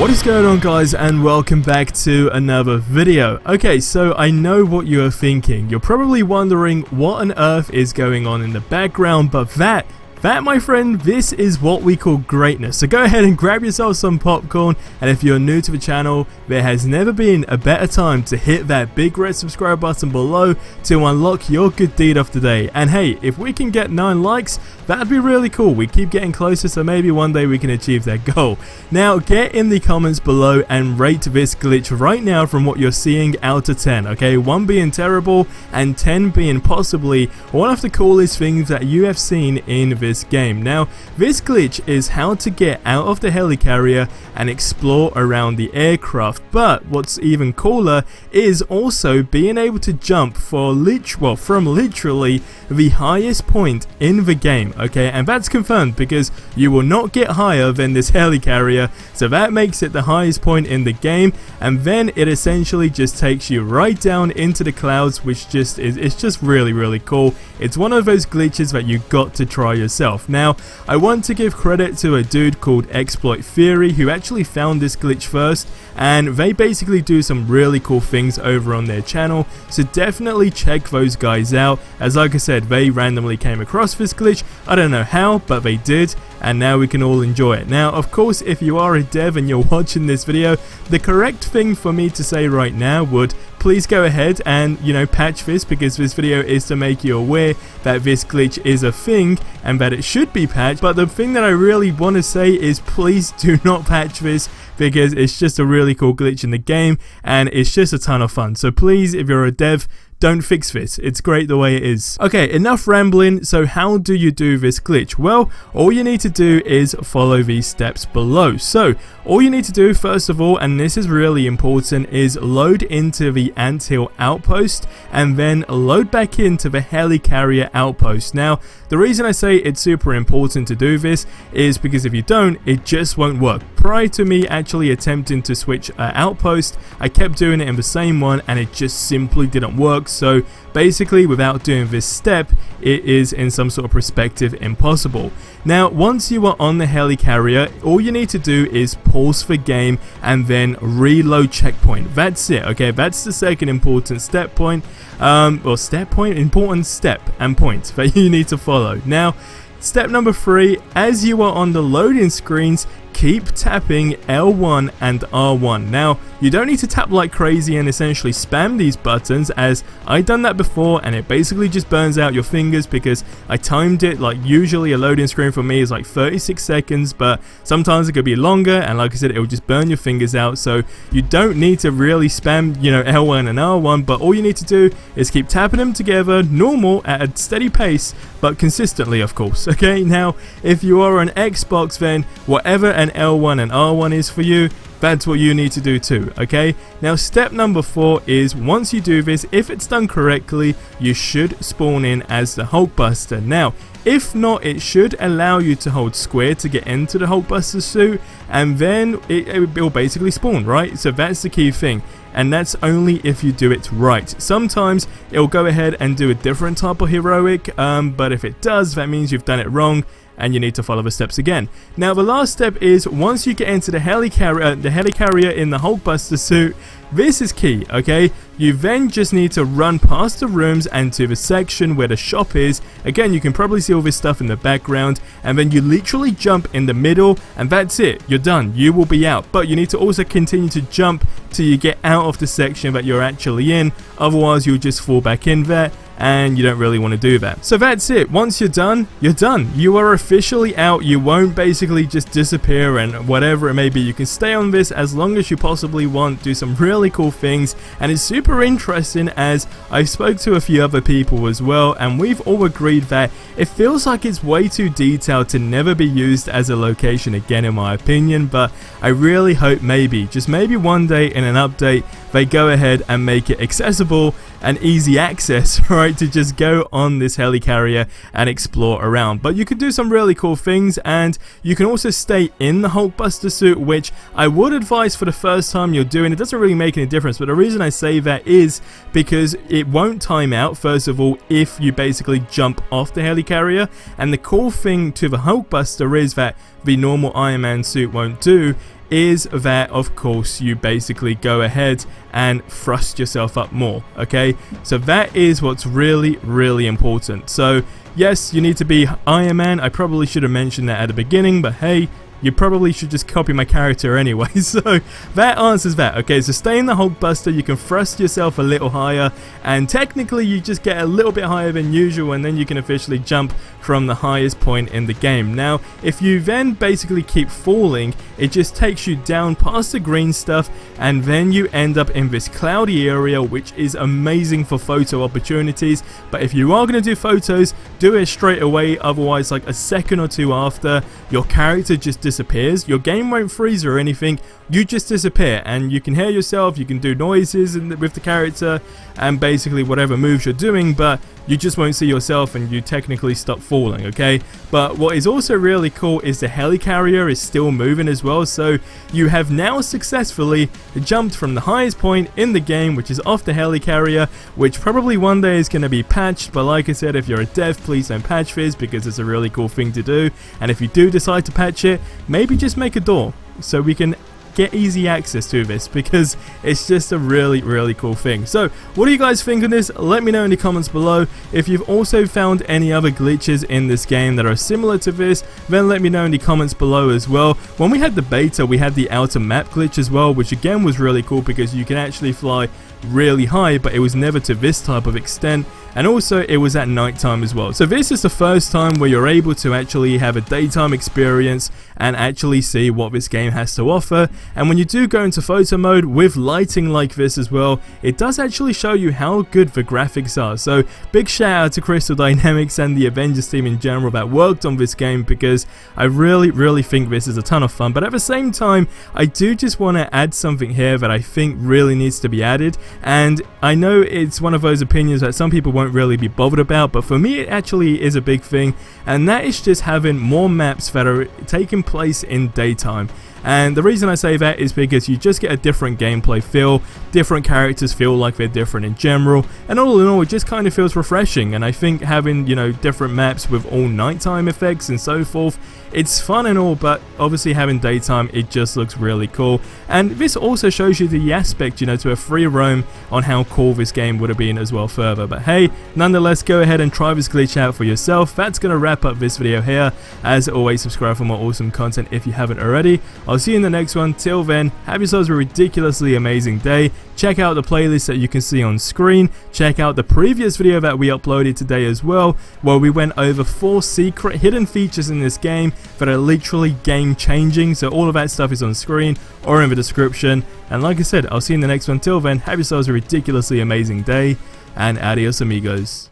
What is going on, guys, and welcome back to another video. Okay, so I know what you are thinking. You're probably wondering what on earth is going on in the background, but that my friend, this is what we call greatness. So go ahead and grab yourself some popcorn, and if you're new to the channel, there has never been a better time to hit that big red subscribe button below to unlock your good deed of the day. And hey, if we can get 9 likes, that'd be really cool. We keep getting closer, so maybe one day we can achieve that goal. Now get in the comments below and rate this glitch right now from what you're seeing out of 10, okay? 1 being terrible and 10 being possibly one of the coolest things that you have seen in this game. Now this glitch is how to get out of the helicarrier and explore around the aircraft, but what's even cooler is also being able to jump from literally the highest point in the game, okay? And that's confirmed because you will not get higher than this helicarrier, so that makes it the highest point in the game, and then it essentially just takes you right down into the clouds, which it's just really cool. It's one of those glitches that you got to try yourself. Now, I want to give credit to a dude called Exploit Theory who actually found this glitch first, and they basically do some really cool things over on their channel, so definitely check those guys out, as like I said, they randomly came across this glitch. I don't know how, but they did, and now we can all enjoy it. Now, of course, if you are a dev and you're watching this video, the correct thing for me to say right now would please go ahead and, patch this, because this video is to make you aware that this glitch is a thing and that it should be patched. But the thing that I really want to say is please do not patch this, because it's just a really cool glitch in the game and it's just a ton of fun. So please, if you're a dev, don't fix this. It's great the way it is. Okay, enough rambling. So how do you do this glitch? Well, all you need to do is follow these steps below. So all you need to do, first of all, and this is really important, is load into the anthill outpost and then load back into the helicarrier outpost. Now, the reason I say it's super important to do this is because if you don't, it just won't work. Prior to me actually attempting to switch outpost, I kept doing it in the same one and it just simply didn't work. So basically, without doing this step, it is in some sort of perspective impossible. Now, once you are on the helicarrier, all you need to do is pause the game and then reload checkpoint. That's it, okay? That's the second important important step and point that you need to follow. Now, step number 3, as you are on the loading screens, keep tapping L1 and R1. Now, you don't need to tap like crazy and essentially spam these buttons, as I've done that before and it basically just burns out your fingers, because I timed it. Like, usually a loading screen for me is like 36 seconds, but sometimes it could be longer, and like I said, it will just burn your fingers out. So you don't need to really spam, L1 and R1, but all you need to do is keep tapping them together normal at a steady pace, but consistently, of course. Okay, now if you are on Xbox, then whatever an L1 and R1 is for you, that's what you need to do too, okay? Now, step number 4 is, once you do this, if it's done correctly, you should spawn in as the Hulkbuster. Now, if not, it should allow you to hold square to get into the Hulkbuster suit, and then it will basically spawn, right? So that's the key thing, and that's only if you do it right. Sometimes it'll go ahead and do a different type of heroic, but if it does, that means you've done it wrong and you need to follow the steps again. Now, the last step is, once you get into the helicarrier in the Hulkbuster suit, this is key, okay? You then just need to run past the rooms and to the section where the shop is. Again, you can probably see all this stuff in the background, and then you literally jump in the middle, and that's it. You're done. You will be out. But you need to also continue to jump till you get out of the section that you're actually in. Otherwise, you'll just fall back in there, and you don't really want to do that. So that's it. Once you're done, you're done. You are officially out. You won't basically just disappear and whatever it may be. You can stay on this as long as you possibly want, do some really cool things, and it's super interesting, as I've spoke to a few other people as well, and we've all agreed that it feels like it's way too detailed to never be used as a location again, in my opinion. But I really hope just maybe one day in an update, they go ahead and make it accessible and easy access, right, to just go on this helicarrier and explore around. But you can do some really cool things, and you can also stay in the Hulkbuster suit, which I would advise for the first time you're doing. It doesn't really make any difference, but the reason I say that is because it won't time out, first of all, if you basically jump off the helicarrier. And the cool thing to the Hulkbuster is that the normal Iron Man suit won't do is that, of course, you basically go ahead and thrust yourself up more, okay? So that is what's really, really important. So yes, you need to be Iron Man. I probably should have mentioned that at the beginning, but hey, you probably should just copy my character anyway. So that answers that. Okay, so stay in the Hulkbuster, you can thrust yourself a little higher, and technically you just get a little bit higher than usual, and then you can officially jump from the highest point in the game. Now, if you then basically keep falling, it just takes you down past the green stuff, and then you end up in this cloudy area, which is amazing for photo opportunities. But if you are going to do photos, do it straight away, otherwise like a second or two after, your character just disappears. Your game won't freeze or anything, you just disappear, and you can hear yourself, you can do noises with the character and basically whatever moves you're doing, but you just won't see yourself and you technically stop falling, okay? But what is also really cool is the helicarrier is still moving as well, so you have now successfully jumped from the highest point in the game, which is off the helicarrier, which probably one day is going to be patched. But like I said, if you're a dev, please don't patch this, because it's a really cool thing to do. And if you do decide to patch it, maybe just make a door so we can get easy access to this, because it's just a really, really cool thing. So what do you guys think of this? Let me know in the comments below. If you've also found any other glitches in this game that are similar to this, then let me know in the comments below as well. When we had the beta, we had the outer map glitch as well, which again was really cool because you can actually fly really high, but it was never to this type of extent, and also it was at nighttime as well. So this is the first time where you're able to actually have a daytime experience and actually see what this game has to offer. And when you do go into photo mode with lighting like this as well, it does actually show you how good the graphics are. So big shout out to Crystal Dynamics and the Avengers team in general that worked on this game, because I really, really think this is a ton of fun. But at the same time, I do just want to add something here that I think really needs to be added. And I know it's one of those opinions that some people won't really be bothered about, but for me it actually is a big thing, and that is just having more maps that are taking place in daytime. And the reason I say that is because you just get a different gameplay feel, different characters feel like they're different in general, and all in all it just kind of feels refreshing. And I think having, you know, different maps with all nighttime effects and so forth, it's fun and all, but obviously having daytime, it just looks really cool. And this also shows you the aspect, you know, to a free roam on how cool this game would have been as well further. But hey, nonetheless, go ahead and try this glitch out for yourself. That's going to wrap up this video here. As always, subscribe for more awesome content if you haven't already. I'll see you in the next one. Till then, have yourselves a ridiculously amazing day. Check out the playlist that you can see on screen. Check out the previous video that we uploaded today as well, where we went over 4 secret hidden features in this game that are literally game changing. So all of that stuff is on screen or in the description. And like I said, I'll see you in the next one. Till then, have yourselves a ridiculously amazing day, and adios amigos.